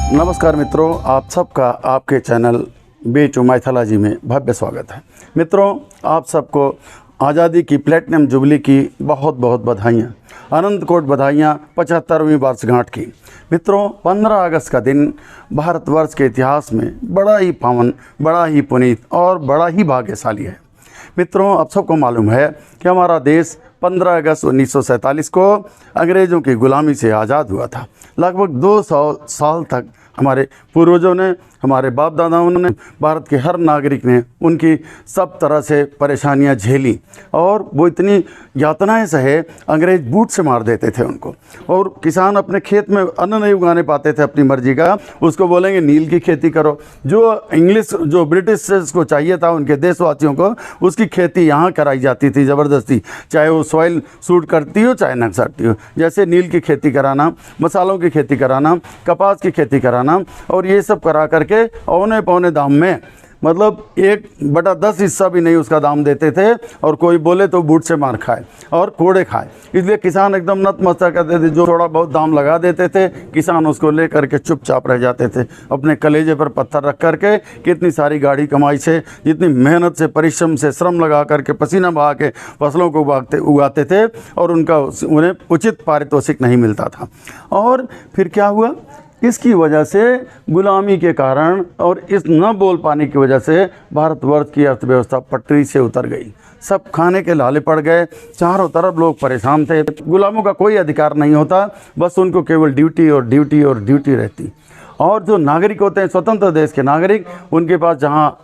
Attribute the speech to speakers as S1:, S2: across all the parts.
S1: नमस्कार मित्रों, आप सबका आपके चैनल B2 माइथोलॉजी में भव्य स्वागत है। मित्रों, आप सबको आज़ादी की प्लेटिनम जुबली की बहुत बहुत बधाइयाँ, अनंत कोट बधाइयाँ 75वीं वर्षगांठ की। मित्रों, 15 अगस्त का दिन भारतवर्ष के इतिहास में बड़ा ही पावन, बड़ा ही पुनीत और बड़ा ही भाग्यशाली है। मित्रों, आप सबको मालूम है कि हमारा देश 15 अगस्त 1947 को अंग्रेज़ों की गुलामी से आज़ाद हुआ था। लगभग 200 साल तक हमारे पूर्वजों ने, हमारे बाप दादाओं ने, भारत के हर नागरिक ने उनकी सब तरह से परेशानियां झेली और वो इतनी यातनाएं सहे, अंग्रेज बूट से मार देते थे उनको। और किसान अपने खेत में अन्न नहीं उगाने पाते थे अपनी मर्जी का, उसको बोलेंगे नील की खेती करो। जो ब्रिटिश को चाहिए था उनके देशवासियों को, उसकी खेती यहाँ कराई जाती थी ज़बरदस्ती, चाहे वो सॉइल सूट करती हो चाहे न करती हो। जैसे नील की खेती कराना, मसालों की खेती कराना, कपास की खेती कराना, और ये सब करा करके औने पौने दाम में, मतलब 1/10 हिस्सा भी नहीं उसका दाम देते थे। और कोई बोले तो बूट से मार खाए और कोड़े खाए। इसलिए किसान एकदम नतमस्तक करते थे। जो थोड़ा बहुत दाम लगा देते थे, किसान उसको ले करके चुपचाप रह जाते थे, अपने कलेजे पर पत्थर रख करके। कितनी सारी गाढ़ी कमाई से, जितनी मेहनत से, परिश्रम से, श्रम लगा करके, पसीना बहा के फसलों को उगाते थे और उन्हें उचित पारितोषिक नहीं मिलता था। और फिर क्या हुआ, इसकी वजह से, गुलामी के कारण और इस न बोल पाने की वजह से भारतवर्ष की अर्थव्यवस्था पटरी से उतर गई। सब खाने के लाले पड़ गए, चारों तरफ लोग परेशान थे। गुलामों का कोई अधिकार नहीं होता, बस उनको केवल ड्यूटी और ड्यूटी और ड्यूटी रहती। और जो नागरिक होते हैं, स्वतंत्र देश के नागरिक, उनके पास जहाँ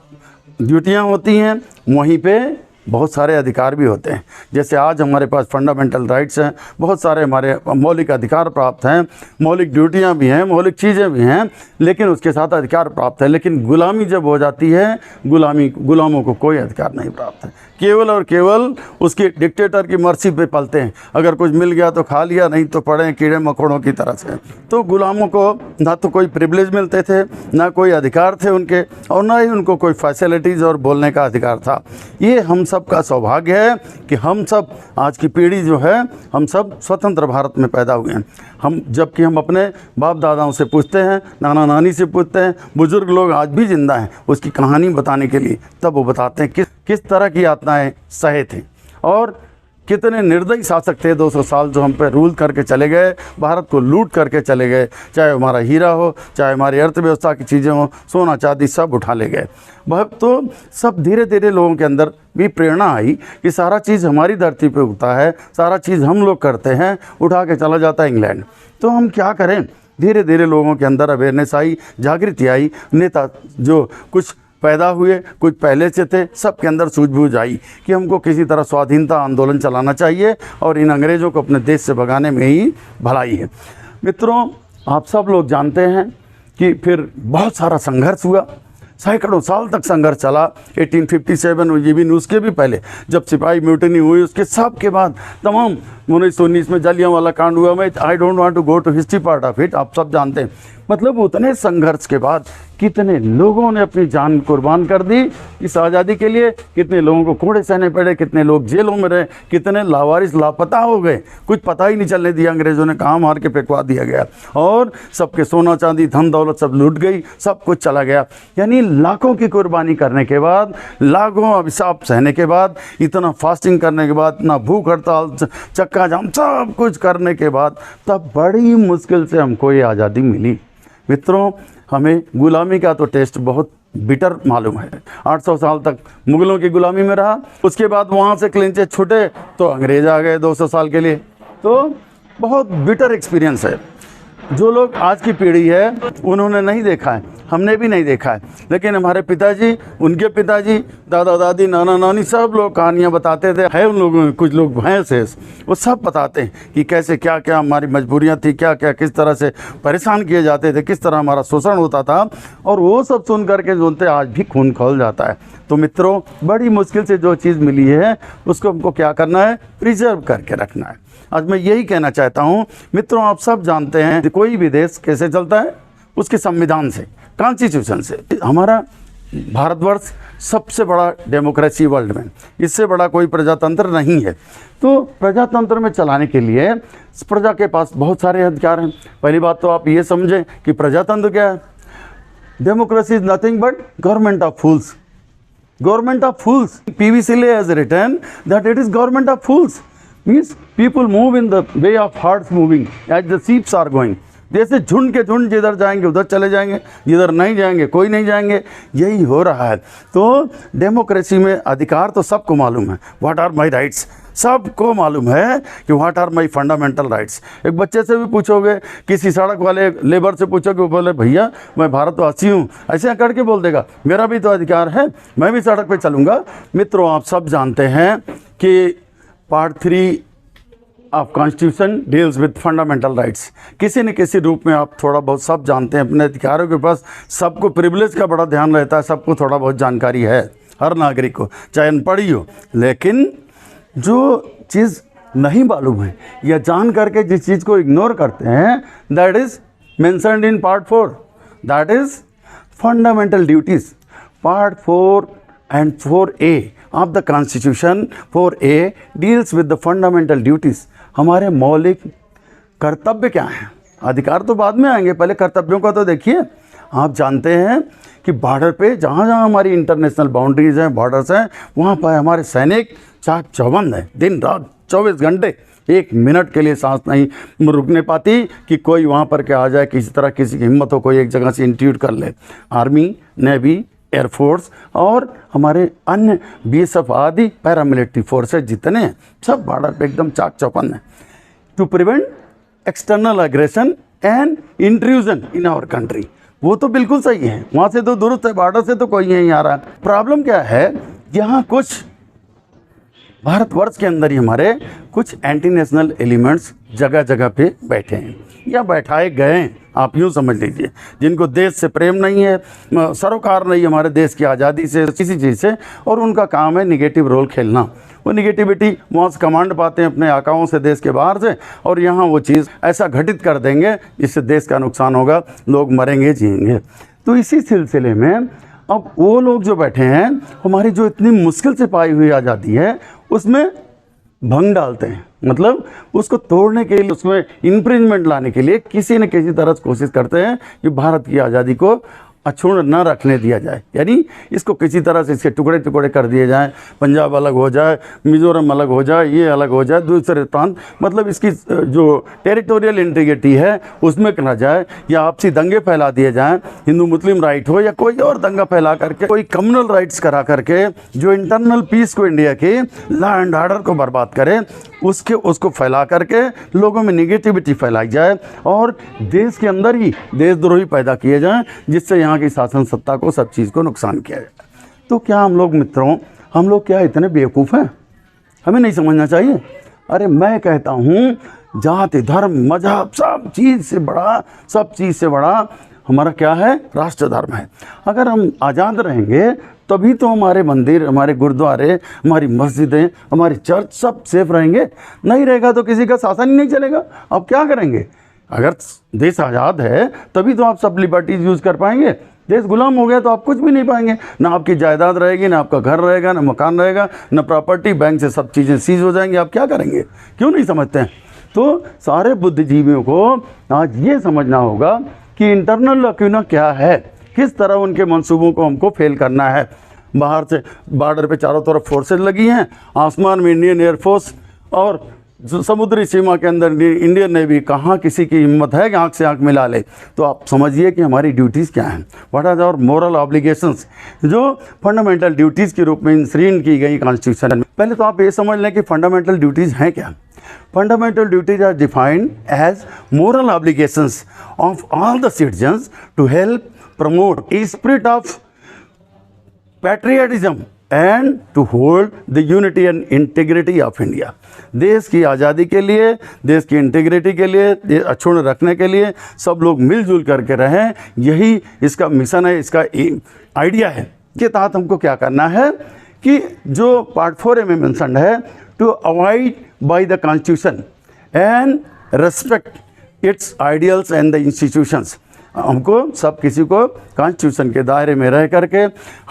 S1: ड्यूटियाँ होती हैं वहीं पे बहुत सारे अधिकार भी होते हैं। जैसे आज हमारे पास फंडामेंटल राइट्स हैं, बहुत सारे हमारे मौलिक अधिकार प्राप्त हैं, मौलिक ड्यूटियां भी हैं, मौलिक चीज़ें भी हैं, लेकिन उसके साथ अधिकार प्राप्त है। लेकिन गुलामी जब हो जाती है, गुलामों को कोई अधिकार नहीं प्राप्त है। केवल और केवल उसकी डिक्टेटर की मर्जी पे पलते हैं। अगर कुछ मिल गया तो खा लिया, नहीं तो पड़े कीड़े मकोड़ों की तरह से। तो गुलामों को ना तो कोई प्रिविलेज मिलते थे, ना कोई अधिकार थे उनके, और ना ही उनको कोई फैसिलिटीज़ और बोलने का अधिकार था। ये हम सब का सौभाग्य है कि हम सब, आज की पीढ़ी जो है, हम सब स्वतंत्र भारत में पैदा हुए हैं। जबकि हम अपने बाप दादाओं से पूछते हैं, नाना नानी से पूछते हैं, बुजुर्ग लोग आज भी जिंदा हैं उसकी कहानी बताने के लिए, तब वो बताते हैं किस तरह की यातनाएं सहे थे और कितने निर्दयी शासक थे 200 साल जो हम पे रूल करके चले गए, भारत को लूट करके चले गए। चाहे हमारा हीरा हो, चाहे हमारी अर्थव्यवस्था की चीज़ें हो, सोना चांदी सब उठा ले गए। तो सब धीरे धीरे लोगों के अंदर भी प्रेरणा आई कि सारा चीज़ हमारी धरती पे उगता है, सारा चीज़ हम लोग करते हैं, उठा के चला जाता है इंग्लैंड। तो हम क्या करें? धीरे धीरे लोगों के अंदर अवेयरनेस आई, जागृति आई। नेता जो कुछ पैदा हुए, कुछ पहले से थे, सबके अंदर सूझबूझ आई कि हमको किसी तरह स्वाधीनता आंदोलन चलाना चाहिए और इन अंग्रेज़ों को अपने देश से भगाने में ही भलाई है। मित्रों, आप सब लोग जानते हैं कि फिर बहुत सारा संघर्ष हुआ, सैकड़ों साल तक संघर्ष चला। 1857 ये भी, उसके भी पहले जब सिपाही म्यूटनी हुई, उसके सब के बाद तमाम 1919 में जलियांवाला कांड हुआ। मैं I don't want to go to history part of it, आप सब जानते हैं। मतलब उतने संघर्ष के बाद कितने लोगों ने अपनी जान कुर्बान कर दी इस आज़ादी के लिए, कितने लोगों को कोड़े सहने पड़े, कितने लोग जेलों में रहे, कितने लावारिस लापता हो गए, कुछ पता ही नहीं चलने दिया, अंग्रेज़ों ने कहाँ मार के फेंकवा दिया गया और सबके सोना चांदी धन दौलत सब लूट गई, सब कुछ चला गया। यानी लाखों की कुर्बानी करने के बाद, लाखों अभिशाप सहने के बाद, इतना फास्टिंग करने के बाद, इतना भूख हड़ताल, चक्का जाम, सब कुछ करने के बाद, तब बड़ी मुश्किल से हमको ये आज़ादी मिली। मित्रों, हमें गुलामी का तो टेस्ट बहुत बिटर मालूम है। 800 साल तक मुगलों की गुलामी में रहा, उसके बाद वहाँ से क्लिंचे छूटे तो अंग्रेज आ गए 200 साल के लिए। तो बहुत बिटर एक्सपीरियंस है। जो लोग आज की पीढ़ी है उन्होंने नहीं देखा है, हमने भी नहीं देखा है, लेकिन हमारे पिताजी, उनके पिताजी, दादा दादी, नाना नानी सब लोग कहानियाँ बताते थे। है उन लोगों में कुछ लोग भैंस है, वो सब बताते हैं कि कैसे क्या क्या हमारी मजबूरियाँ थी, क्या क्या किस तरह से परेशान किए जाते थे, किस तरह हमारा शोषण होता था। और वो सब सुन करके सुनते आज भी खून खौल जाता है। तो मित्रों, बड़ी मुश्किल से जो चीज़ मिली है उसको हमको क्या करना है? प्रिजर्व करके रखना है। आज मैं यही कहना चाहता हूँ। मित्रों, आप सब जानते हैं कोई भी देश कैसे चलता है, उसके संविधान से, कॉन्स्टिट्यूशन से। हमारा भारतवर्ष सबसे बड़ा डेमोक्रेसी वर्ल्ड में, इससे बड़ा कोई प्रजातंत्र नहीं है। तो प्रजातंत्र में चलाने के लिए प्रजा के पास बहुत सारे अधिकार हैं। पहली बात तो आप ये समझें कि प्रजातंत्र क्या है। Democracy is nothing but government of fools. Government of fools, P B Shelley has written that it is government of fools, means people move in the way of herds moving as the sheeps are going. जैसे झुंड के झुंड जिधर जाएंगे उधर चले जाएंगे, जिधर नहीं जाएंगे कोई नहीं जाएंगे, यही हो रहा है। तो डेमोक्रेसी में अधिकार तो सबको मालूम है, व्हाट आर माय राइट्स, सबको मालूम है कि what are my fundamental rights. एक बच्चे से भी पूछोगे, किसी सड़क वाले लेबर से पूछोगे, वो बोले भैया मैं भारतवासी हूँ, ऐसे करके बोल देगा मेरा भी तो अधिकार है, मैं भी सड़क पे चलूँगा। मित्रों, आप सब जानते हैं कि part 3 of constitution deals with fundamental rights. किसी न किसी रूप में आप थोड़ा बहुत सब जानते हैं, अपने अधिकारों के पास सबको प्रिविलेज का बड़ा ध्यान रहता है, सबको थोड़ा बहुत जानकारी है, हर नागरिक को, चाहे अनपढ़ ही हो। लेकिन जो चीज़ नहीं मालूम है या जान करके जिस चीज़ को इग्नोर करते हैं, that is mentioned in part 4, that is fundamental duties. Part 4 and 4A of the Constitution, 4A deals with the fundamental duties। हमारे मौलिक कर्तव्य क्या हैं। अधिकार तो बाद में आएंगे, पहले कर्तव्यों का तो देखिए। आप जानते हैं कि बॉर्डर पे जहाँ जहाँ हमारी इंटरनेशनल बाउंड्रीज हैं, बॉर्डर्स हैं, वहाँ पर हमारे सैनिक चाक चौबंद है, दिन रात 24 घंटे, 1 मिनट के लिए सांस नहीं रुकने पाती कि कोई वहाँ पर क्या आ जाए, किसी तरह किसी की हिम्मत हो कोई एक जगह से इंट्रूड कर ले। आर्मी, नेवी, एयरफोर्स और हमारे अन्य BSF आदि पैरामिलिट्री फोर्सेज जितने हैं, सब बॉर्डर पे एकदम चाक चौबंद हैं, to prevent external aggression and intrusion in our country. वो तो बिल्कुल सही है, वहाँ से तो दुरुस्त है, बॉर्डर से तो कोई नहीं आ रहा। प्रॉब्लम क्या है, यहाँ कुछ भारतवर्ष के अंदर ही हमारे कुछ एंटी नेशनल एलिमेंट्स जगह जगह पे बैठे हैं या बैठाए गए हैं, आप यूँ समझ लीजिए, जिनको देश से प्रेम नहीं है, सरोकार नहीं हमारे देश की आज़ादी से, किसी चीज़ से, और उनका काम है निगेटिव रोल खेलना। वो निगेटिविटी वहाँ से कमांड पाते हैं अपने आकाओं से देश के बाहर से, और यहाँ वो चीज़ ऐसा घटित कर देंगे जिससे देश का नुकसान होगा, लोग मरेंगे जिएंगे। तो इसी सिलसिले में अब वो लोग जो बैठे हैं, हमारी जो इतनी मुश्किल से पाई हुई आज़ादी है उसमें भंग डालते हैं, मतलब उसको तोड़ने के लिए, उसमें इन्फ्रिंजमेंट लाने के लिए किसी न किसी तरह से कोशिश करते हैं कि भारत की आज़ादी को अक्षुण्ण न रखने दिया जाए, यानी इसको किसी तरह से इसके टुकड़े टुकड़े कर दिए जाएं, पंजाब अलग हो जाए, मिज़ोरम अलग हो जाए, ये अलग हो जाए, दूसरे प्रांत, मतलब इसकी जो टेरिटोरियल इंटीग्रिटी है उसमें करा जाए, या आपसी दंगे फैला दिए जाएं, हिंदू मुस्लिम राइट हो या कोई और दंगा फैला करके, कोई कम्युनल राइट्स करा करके जो इंटरनल पीस को, इंडिया के लॉ एंड ऑर्डर को बर्बाद करे, उसको फैला करके लोगों में निगेटिविटी फैलाई जाए और देश के अंदर ही देशद्रोही पैदा किए जाएं, जिससे यहाँ की शासन सत्ता को, सब चीज़ को नुकसान किया जाए। तो क्या हम लोग मित्रों, हम लोग क्या इतने बेवकूफ़ हैं? हमें नहीं समझना चाहिए। अरे मैं कहता हूँ, जाति, धर्म, मजहब, सब चीज़ से बड़ा हमारा क्या है? राष्ट्र धर्म है। अगर हम आज़ाद रहेंगे तभी तो हमारे मंदिर, हमारे गुरुद्वारे, हमारी मस्जिदें, हमारी चर्च सब सेफ रहेंगे। नहीं रहेगा तो किसी का शासन ही नहीं चलेगा। अब क्या करेंगे? अगर देश आज़ाद है तभी तो आप सब लिबर्टीज़ यूज़ कर पाएंगे। देश गुलाम हो गया तो आप कुछ भी नहीं पाएंगे, ना आपकी जायदाद रहेगी, ना आपका घर रहेगा, ना मकान रहेगा, ना प्रॉपर्टी, बैंक से सब चीज़ें सीज हो जाएंगी। आप क्या करेंगे? क्यों नहीं समझते हैं? तो सारे बुद्धिजीवियों को आज ये समझना होगा कि इंटरनल लक्यूना क्या है, किस तरह उनके मंसूबों को हमको फेल करना है। बाहर से बॉर्डर पे चारों तरफ फोर्सेज लगी हैं, आसमान में इंडियन एयरफोर्स, और समुद्री सीमा के अंदर इंडियन नेवी। कहाँ किसी की हिम्मत है कि आँख से आँख मिला ले? तो आप समझिए कि हमारी ड्यूटीज़ क्या हैं, what are our moral obligations, जो फंडामेंटल ड्यूटीज़ के रूप में इंश्रीन की गई कॉन्स्टिट्यूशन में। पहले तो आप ये समझ लें कि फंडामेंटल ड्यूटीज़ हैं क्या। Fundamental duties are defined as moral obligations of all the citizens to help promote a spirit of patriotism and to hold the unity and integrity of India। देश की आज़ादी के लिए, देश की इंटीग्रिटी के लिए, देश अक्षुण्ण रखने के लिए सब लोग मिलजुल करके रहें, यही इसका मिशन है, इसका आइडिया है। के तहत हमको क्या करना है कि जो पार्ट 4A में मेंशन है, to abide by the Constitution and respect its ideals and the institutions। हमको सब किसी को कॉन्स्टिट्यूशन के दायरे में रह करके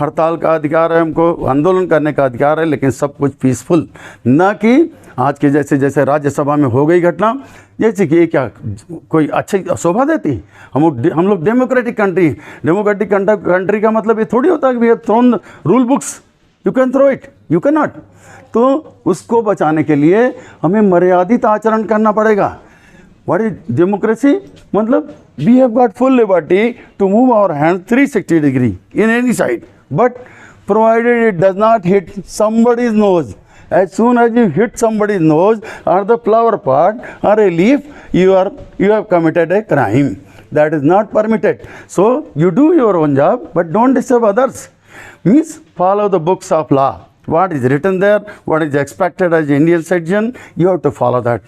S1: हड़ताल का अधिकार है, हमको आंदोलन करने का अधिकार है, लेकिन सब कुछ पीसफुल, ना कि आज के जैसे जैसे राज्यसभा में हो गई घटना, जैसे कि ये क्या कोई अच्छी शोभा देती। हम लोग डेमोक्रेटिक कंट्री का मतलब ये थोड़ी होता है कि we have thrown rule books, you can throw it, you can not. तो उसको बचाने के लिए हमें मर्यादित आचरण करना पड़ेगा। What is democracy? मतलब we have got full liberty to move our hand 360 degree in any side, but provided it does not hit somebody's nose. As soon as you hit somebody's nose or the flower part or a leaf, you have committed a crime. That is not permitted. So you do your own job, but don't disturb others. Means follow the books of law. What is written there, what is expected as an Indian citizen, you have to follow that.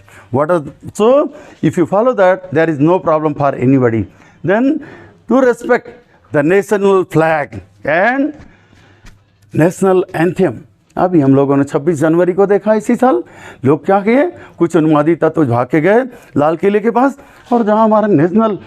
S1: So if you follow that, there is no problem for anybody. Then to respect the national flag and national anthem. अभी हम लोगों ने 26 जनवरी को देखा इसी साल, लोग क्या किए, कुछ अनुवादी तत्व भाग के गए लाल किले के पास, और जहां हमारा नेशनल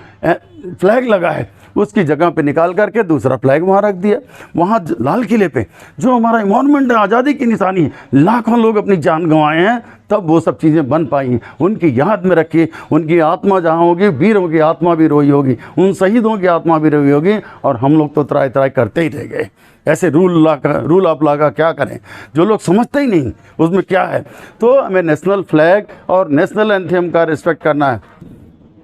S1: फ्लैग लगा है उसकी जगह पे निकाल करके दूसरा फ्लैग वहाँ रख दिया। वहाँ लाल किले पे जो हमारा मॉन्यूमेंट है, आज़ादी की निशानी है, लाखों लोग अपनी जान गंवाए हैं, तब वो सब चीज़ें बन पाई हैं। उनकी याद में रखिए, उनकी आत्मा जहाँ होगी, वीरों की आत्मा भी रोई होगी, उन शहीदों की आत्मा भी रोई होगी, और हम लोग तो त्राई त्राई करते ही रह गए। ऐसे रूल ऑफ लॉ का क्या करें, जो लोग समझते ही नहीं उसमें क्या है। तो हमें नेशनल फ्लैग और नेशनल एंथम का रिस्पेक्ट करना है।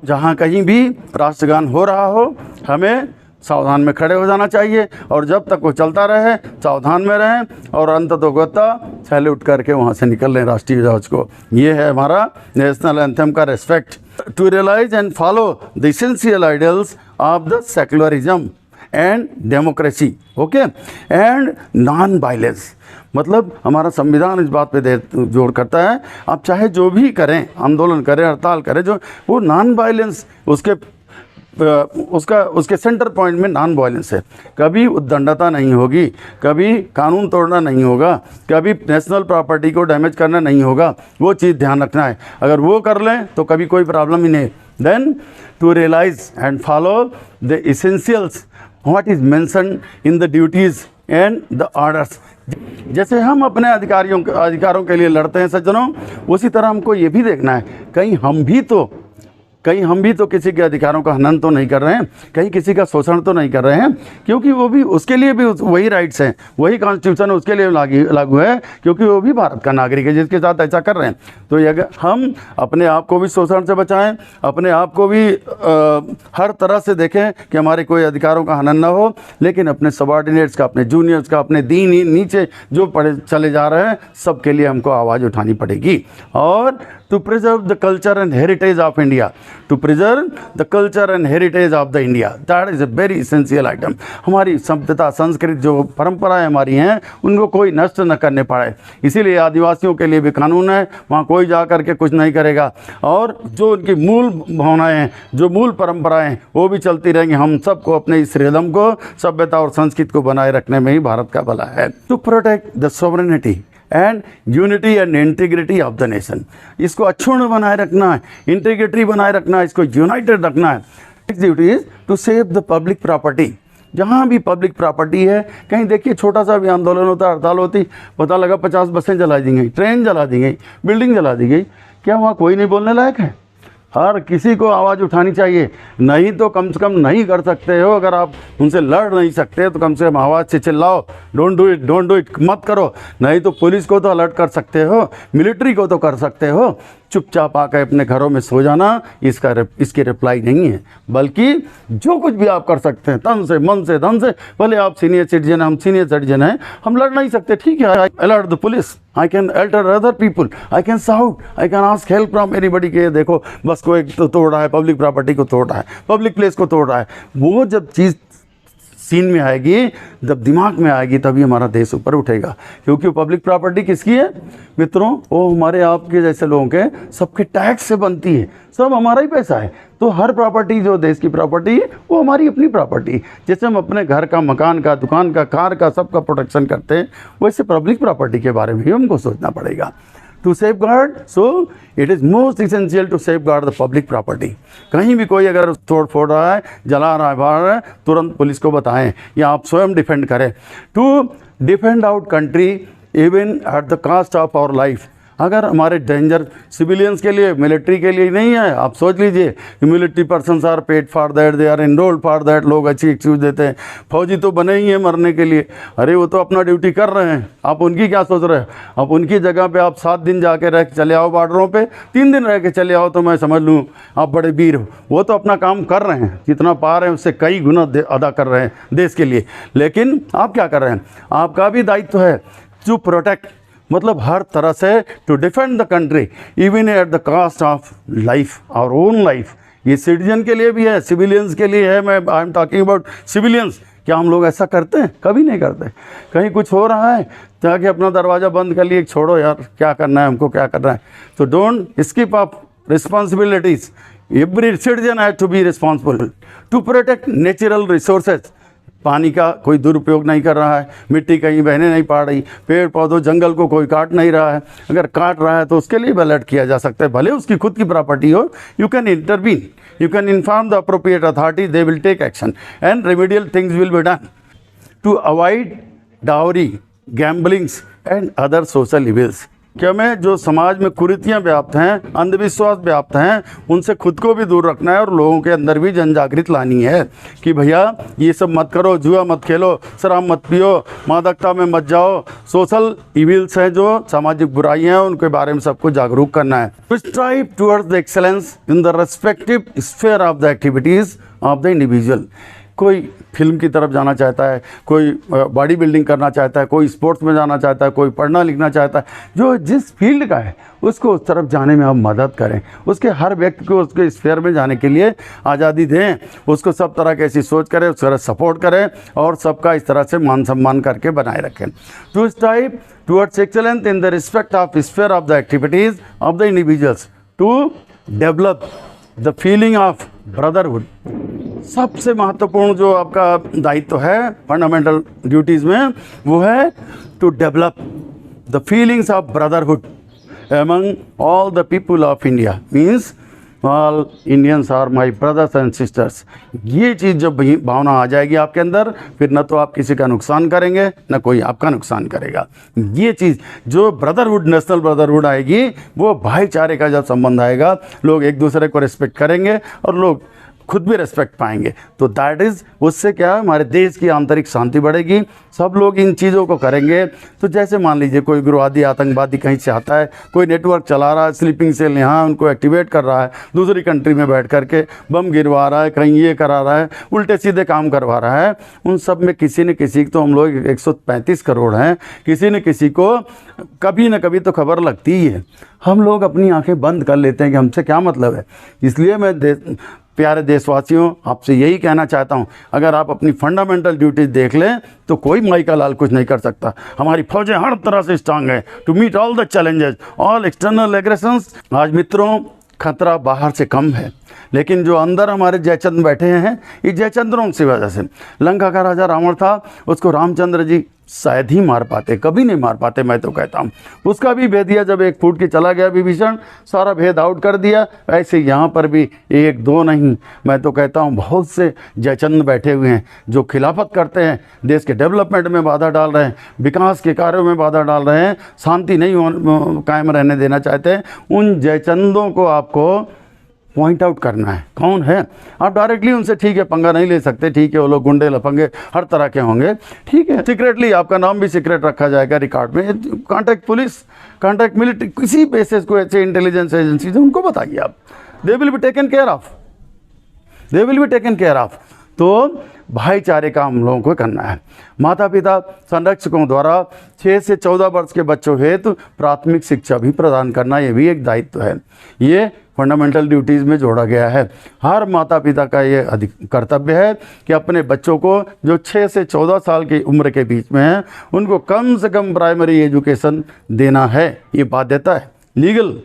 S1: जहाँ कहीं भी राष्ट्रगान हो रहा हो, हमें सावधान में खड़े हो जाना चाहिए, और जब तक वो चलता रहे सावधान में रहें, और अंततोगत्ता सैल्यूट करके वहाँ से निकल लें राष्ट्रीय ध्वज को। ये है हमारा नेशनल एंथम का respect. To realise and follow the essential ideals of the secularism and democracy, okay, and non violence. मतलब हमारा संविधान इस बात पे जोर करता है, आप चाहे जो भी करें, आंदोलन करें, हड़ताल करें, जो वो नॉन वायलेंस, उसके सेंटर पॉइंट में नॉन वायलेंस है। कभी उद्दंडता नहीं होगी, कभी कानून तोड़ना नहीं होगा, कभी नेशनल प्रॉपर्टी को डैमेज करना नहीं होगा, वो चीज़ ध्यान रखना है। अगर वो कर लें तो कभी कोई प्रॉब्लम ही नहीं। Then to realise and follow the essentials what is mentioned in the duties and the orders। जैसे हम अपने अधिकारों के लिए लड़ते हैं सज्जनों, उसी तरह हमको ये भी देखना है कहीं हम भी तो किसी के अधिकारों का हनन तो नहीं कर रहे हैं, कहीं किसी का शोषण तो नहीं कर रहे हैं, क्योंकि वो भी, उसके लिए भी वही राइट्स हैं, वही कॉन्स्टिट्यूशन उसके लिए लागू है, क्योंकि वो भी भारत का नागरिक है जिसके साथ ऐसा कर रहे हैं। तो अगर हम अपने आप को भी शोषण से बचाएं, अपने आप को भी हर तरह से देखें कि हमारे कोई अधिकारों का हनन ना हो, लेकिन अपने सबॉर्डिनेट्स का, अपने जूनियर्स का, अपने नीचे जो पड़े चले जा रहे हैं, सबके लिए हमको आवाज़ उठानी पड़ेगी। और to preserve the culture and heritage of India, to preserve the culture and heritage of the India, that is a very essential item। हमारी सभ्यता, संस्कृति, जो परंपराएं हमारी हैं, उनको कोई नष्ट न करने पाए, इसीलिए आदिवासियों के लिए भी कानून है, वहाँ कोई जा कर के कुछ नहीं करेगा, और जो उनकी मूल भावनाएं हैं, जो मूल परंपराएं हैं, वो भी चलती रहेंगी। हम सबको अपने इस रिदम को, सभ्यता और संस्कृति को बनाए रखने में ही भारत का भला है। To protect the sovereignty and unity and integrity of the nation, इसको अक्षुण्ण बनाए रखना है, इंटीग्रिटी बनाए रखना है, इसको यूनाइटेड रखना है। Next duty is to save the public property. जहाँ भी पब्लिक प्रॉपर्टी है, कहीं देखिए छोटा सा भी आंदोलन होता, हड़ताल होती, पता लगा 50 बसें जला दी गई, ट्रेन जला दी गई, बिल्डिंग जला दी गई, क्या वहाँ कोई नहीं बोलने लायक है? हर किसी को आवाज़ उठानी चाहिए। नहीं तो कम से कम नहीं कर सकते हो, अगर आप उनसे लड़ नहीं सकते तो कम से कम आवाज़ से चिल्लाओ, डोंट डू इट मत करो। नहीं तो पुलिस को तो अलर्ट कर सकते हो, मिलिट्री को तो कर सकते हो। चुपचाप आकर अपने घरों में सो जाना इसकी रिप्लाई नहीं है, बल्कि जो कुछ भी आप कर सकते हैं तन से, मन से, धन से, भले आप सीनियर सिटीजन हैं, हम सीनियर सिटीजन हैं, हम लड़ नहीं सकते, ठीक है, I alert the police, I can alert other people, I can shout, I can ask help from anybody के देखो बस को एक तो तोड़ रहा है, पब्लिक प्रॉपर्टी को तोड़ रहा है, पब्लिक प्लेस को तोड़ रहा है। वो जब चीज़ सीन में आएगी, जब दिमाग में आएगी, तभी हमारा देश ऊपर उठेगा। क्योंकि पब्लिक प्रॉपर्टी किसकी है मित्रों? वो हमारे आपके जैसे लोगों के, सबके टैक्स से बनती है, सब हमारा ही पैसा है। तो हर प्रॉपर्टी जो देश की प्रॉपर्टी है वो हमारी अपनी प्रॉपर्टी। जैसे हम अपने घर का, मकान का, दुकान का, कार का, सबका प्रोटेक्शन करते हैं, वैसे पब्लिक प्रॉपर्टी के बारे में भी हमको सोचना पड़ेगा। To safeguard, so it is most essential to safeguard the public property. कहीं भी कोई अगर तोड़ फोड़ रहा है, जला रहा है, बाहर रहा है, तुरंत पुलिस को बताएं या आप स्वयं डिफेंड करें। To defend out country even at the cost of our life. अगर हमारे डेंजर सिविलियंस के लिए, मिलिट्री के लिए नहीं है, आप सोच लीजिए कि military persons are paid for that, they are enrolled for that, लोग अच्छी एक्सक्यूज देते हैं। फौजी तो बने ही हैं मरने के लिए, अरे वो तो अपना ड्यूटी कर रहे हैं, आप उनकी क्या सोच रहे हैं? आप उनकी जगह पे आप 7 दिन जाके रह के चले आओ बॉर्डरों पे, 3 दिन रह के चले आओ तो मैं समझ लूँ आप बड़े वीर हो। वो तो अपना काम कर रहे हैं, जितना पा रहे हैं उससे कई गुना अदा कर रहे हैं देश के लिए। लेकिन आप क्या कर रहे हैं? आपका भी दायित्व है टू प्रोटेक्ट, मतलब हर तरह से to defend the country even at the cost of life, our own life. ये सिटीजन के लिए भी है, सिविलियंस के लिए है। मैं I am talking about civilians. क्या हम लोग ऐसा करते हैं? कभी नहीं करते। कहीं कुछ हो रहा है जाके अपना दरवाज़ा बंद कर लिए, छोड़ो यार क्या करना है हमको, क्या करना है। तो don't skip up responsibilities. Every citizen has to be responsible to protect natural resources. पानी का कोई दुरुपयोग नहीं कर रहा है, मिट्टी कहीं बहने नहीं पा रही, पेड़ पौधों जंगल को कोई काट नहीं रहा है। अगर काट रहा है तो उसके लिए भी अलर्ट किया जा सकता है, भले उसकी खुद की प्रॉपर्टी हो। You can intervene, you can inform the appropriate authority, they will take action and remedial things will be done to avoid dowry, gamblings and other social evils. क्या मैं जो समाज में कुरीतियाँ व्याप्त हैं, अंधविश्वास व्याप्त हैं, उनसे खुद को भी दूर रखना है और लोगों के अंदर भी जन जागृति लानी है कि भैया ये सब मत करो, जुआ मत खेलो, शराब मत पियो, मादकता में मत जाओ। सोशल इविल्स हैं जो सामाजिक बुराइयां हैं, उनके बारे में सबको जागरूक करना है। Strive towards the excellence in the respective sphere of the activities of the individual. कोई फिल्म की तरफ जाना चाहता है, कोई बॉडी बिल्डिंग करना चाहता है, कोई स्पोर्ट्स में जाना चाहता है, कोई पढ़ना लिखना चाहता है, जो जिस फील्ड का है उसको उस तरफ जाने में आप मदद करें। उसके हर व्यक्ति को उसके स्फीयर में जाने के लिए आज़ादी दें, उसको सब तरह की ऐसी सोच करें, उस तरह सपोर्ट करें और सबका इस तरह से मान सम्मान करके बनाए रखें। To strive towards excellence in the respect of sphere of the activities of the individuals, to develop the feeling of brotherhood. सबसे महत्वपूर्ण जो आपका दायित्व है फंडामेंटल ड्यूटीज़ में, वो है to develop the feelings of brotherhood among all the people of India. Means all Indians are my brothers and sisters. ये चीज़ जब भावना आ जाएगी आपके अंदर, फिर न तो आप किसी का नुकसान करेंगे न कोई आपका नुकसान करेगा। ये चीज़ जो ब्रदरहुड, नेशनल ब्रदरहुड आएगी, वो भाईचारे का जब संबंध आएगा, लोग एक दूसरे को रिस्पेक्ट करेंगे और लोग खुद भी रेस्पेक्ट पाएंगे। तो दैट इज़, उससे क्या हमारे देश की आंतरिक शांति बढ़ेगी। सब लोग इन चीज़ों को करेंगे तो जैसे मान लीजिए कोई उग्रवादी आतंकवादी कहीं से आता है, कोई नेटवर्क चला रहा है, स्लीपिंग सेल यहाँ उनको एक्टिवेट कर रहा है, दूसरी कंट्री में बैठ करके बम गिरवा रहा है, कहीं ये करा रहा है, उल्टे सीधे काम करवा रहा है। उन सब में किसी न किसी, तो हम लोग 135 करोड़ हैं, किसी न किसी को कभी न कभी तो खबर लगती ही है। हम लोग अपनी आंखें बंद कर लेते हैं कि हमसे क्या मतलब है। इसलिए मैं प्यारे देशवासियों आपसे यही कहना चाहता हूँ, अगर आप अपनी फंडामेंटल ड्यूटीज देख लें तो कोई माई का लाल कुछ नहीं कर सकता। हमारी फौजें हर तरह से स्ट्रांग है to meet all the challenges, all external aggressions. आज मित्रों खतरा बाहर से कम है, लेकिन जो अंदर हमारे जयचंद्र बैठे हैं, ये जयचंद्रों की वजह से। लंका का राजा रावण था, उसको रामचंद्र जी शायद ही मार पाते, कभी नहीं मार पाते, मैं तो कहता हूँ। उसका भी भेदिया जब 1 फूट के चला गया विभीषण, सारा भेद आउट कर दिया। ऐसे यहाँ पर भी 1 2 नहीं, मैं तो कहता हूँ बहुत से जयचंद्र बैठे हुए हैं जो खिलाफत करते हैं, देश के डेवलपमेंट में बाधा डाल रहे हैं, विकास के कार्यों में बाधा डाल रहे हैं, शांति नहीं कायम रहने देना चाहते। उन जयचंद्रों को आपको पॉइंट आउट करना है कौन है। आप डायरेक्टली उनसे ठीक है पंगा नहीं ले सकते, ठीक है वो लोग गुंडे लफंगे हर तरह के होंगे, ठीक है सीक्रेटली आपका नाम भी सीक्रेट रखा जाएगा रिकॉर्ड में। कॉन्टैक्ट पुलिस, कॉन्टैक्ट मिलिट्री, किसी बेसिस को ऐसे इंटेलिजेंस एजेंसी उनको बताइए आप, they will be taken care of, they will be taken care of. तो भाईचारे का हम लोगों को करना है। माता पिता संरक्षकों द्वारा 6 से 14 वर्ष के बच्चों हेतु प्राथमिक शिक्षा भी प्रदान करना, ये भी एक दायित्व है। ये फंडामेंटल ड्यूटीज़ में जोड़ा गया है। हर माता पिता का ये कर्तव्य है कि अपने बच्चों को जो 6 से 14 साल की उम्र के बीच में हैं, उनको कम से कम प्राइमरी एजुकेशन देना है। ये बाध्यता है, लीगल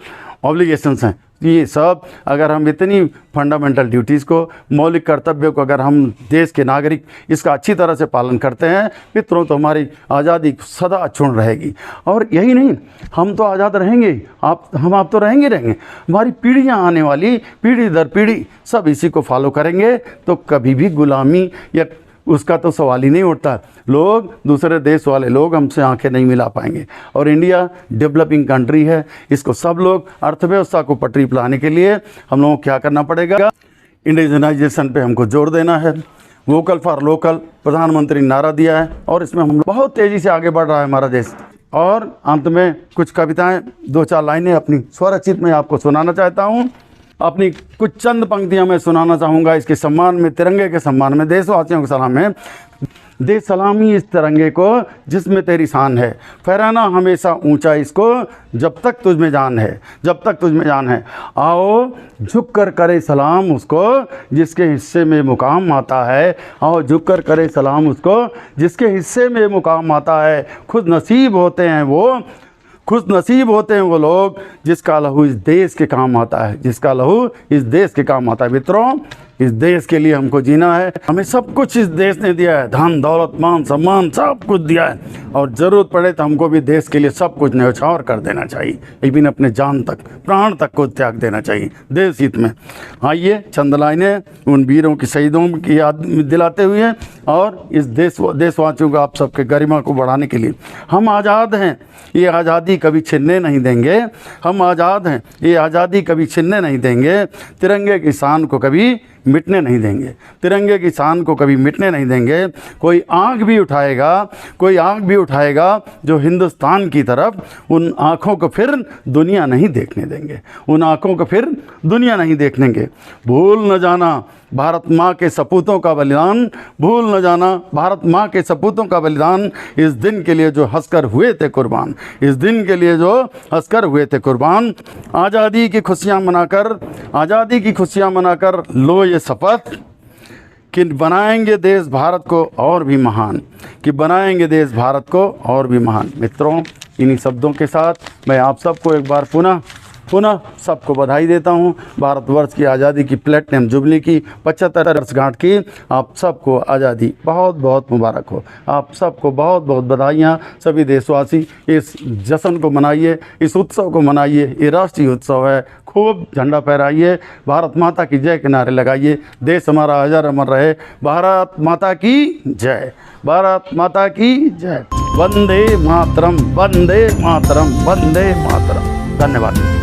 S1: ऑब्लिगेशंस हैं। ये सब अगर हम इतनी फंडामेंटल ड्यूटीज़ को, मौलिक कर्तव्यों को अगर हम देश के नागरिक इसका अच्छी तरह से पालन करते हैं मित्रों, तो हमारी आज़ादी सदा अक्षुण्ण रहेगी। और यही नहीं, हम तो आज़ाद रहेंगे, आप तो रहेंगे। हमारी पीढ़ियाँ आने वाली, पीढ़ी दर पीढ़ी सब इसी को फॉलो करेंगे, तो कभी भी गुलामी या उसका तो सवाल ही नहीं उठता। लोग, दूसरे देश वाले लोग हमसे आंखें नहीं मिला पाएंगे। और इंडिया डेवलपिंग कंट्री है, इसको सब लोग अर्थव्यवस्था को पटरी पर लाने के लिए हम लोगों को क्या करना पड़ेगा, इंडिजनाइजेशन पे हमको जोर देना है। वोकल फॉर लोकल प्रधानमंत्री नारा दिया है और इसमें हम बहुत तेज़ी से आगे बढ़ रहा है हमारा देश। और अंत में कुछ कविताएँ, 2-4 लाइनें अपनी स्वरचित में आपको सुनाना चाहता हूँ। अपनी कुछ चंद पंक्तियां मैं सुनाना चाहूँगा इसके सम्मान में, तिरंगे के सम्मान में। देशवासियों को सलाम है। दे सलामी इस तिरंगे को जिसमें तेरी शान है, फहराना हमेशा ऊंचा इसको जब तक तुझ में जान है, जब तक तुझ में जान है। आओ झुक कर करे सलाम उसको जिसके हिस्से में मुकाम आता है, आओ झुक कर करे सलाम उसको जिसके हिस्से में मुकाम आता है। खुद नसीब होते हैं वो लोग जिसका लहू इस देश के काम आता है, जिसका लहू इस देश के काम आता है। मित्रों, इस देश के लिए हमको जीना है, हमें सब कुछ इस देश ने दिया है, धन दौलत मान सम्मान सब कुछ दिया है, और ज़रूरत पड़े तो हमको भी देश के लिए सब कुछ न्यौछावर कर देना चाहिए, इवन अपने जान तक, प्राण तक को त्याग देना चाहिए देश हित में। आइए चंद लाइनें उन वीरों की, शहीदों की याद दिलाते हुए, और इस देशवासियों को, आप सबके गरिमा को बढ़ाने के लिए। हम आज़ाद हैं, ये आज़ादी कभी छिनने नहीं देंगे। हम आज़ाद हैं, ये आज़ादी कभी छिनने नहीं देंगे। तिरंगे की शान को कभी मिटने नहीं देंगे, तिरंगे की शान को कभी मिटने नहीं देंगे। कोई आँख भी उठाएगा जो हिंदुस्तान की तरफ, उन आँखों को फिर दुनिया नहीं देखने देंगे, उन आँखों को फिर दुनिया नहीं देखने देंगे। भूल न जाना भारत माँ के सपूतों का बलिदान, भूल न जाना भारत माँ के सपूतों का बलिदान। इस दिन के लिए जो हंसकर हुए थे कुर्बान, इस दिन के लिए जो हंसकर हुए थे कुर्बान। आज़ादी की खुशियाँ मनाकर लो ये शपथ कि बनाएंगे देश भारत को और भी महान, कि बनाएंगे देश भारत को और भी महान। मित्रों, इन्हीं शब्दों के साथ मैं आप सबको एक बार पुनः सबको बधाई देता हूं। भारतवर्ष की आज़ादी की प्लेटिनम जुबली की 75 वर्षगांठ की आप सबको आज़ादी बहुत बहुत मुबारक हो। आप सबको बहुत बहुत बधाइयाँ। सभी देशवासी इस जश्न को मनाइए, इस उत्सव को मनाइए, ये राष्ट्रीय उत्सव है। खूब झंडा फहराइए, भारत माता की जय के नारे लगाइए। देश हमारा अजर अमर रहे। भारत माता की जय, भारत माता की जय। वंदे मातरम, वंदे मातरम, वंदे मातरम। धन्यवाद।